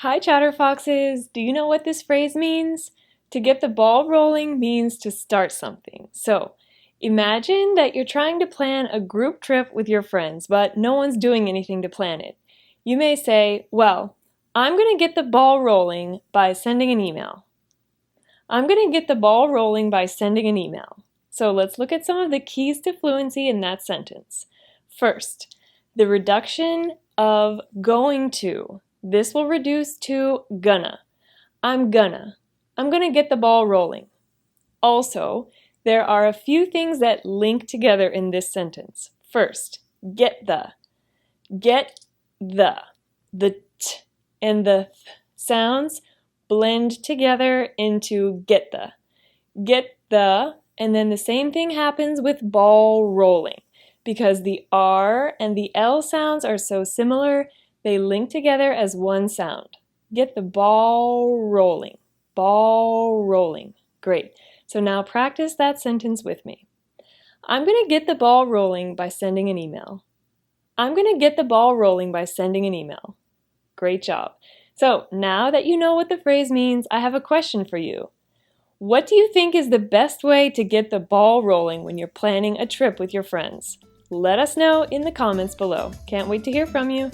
Hi, ChatterFoxes! Do you know what this phrase means? To get the ball rolling means to start something. So, imagine that you're trying to plan a group trip with your friends, but no one's doing anything to plan it. You may say, well, I'm going to get the ball rolling by sending an email. I'm going to get the ball rolling by sending an email. So let's look at some of the keys to fluency in that sentence. First, the reduction of going to. This will reduce to gonna. I'm gonna get the ball rolling. Also, there are a few things that link together in this sentence. First, get the. The t and the th sounds blend together into get the. Get the, and then the same thing happens with ball rolling. Because the R and the L sounds are so similar, they link together as one sound. Get the ball rolling. Ball rolling. Great. So now practice that sentence with me. I'm going to get the ball rolling by sending an email. I'm going to get the ball rolling by sending an email. Great job. So now that you know what the phrase means, I have a question for you. What do you think is the best way to get the ball rolling when you're planning a trip with your friends? Let us know in the comments below. Can't wait to hear from you.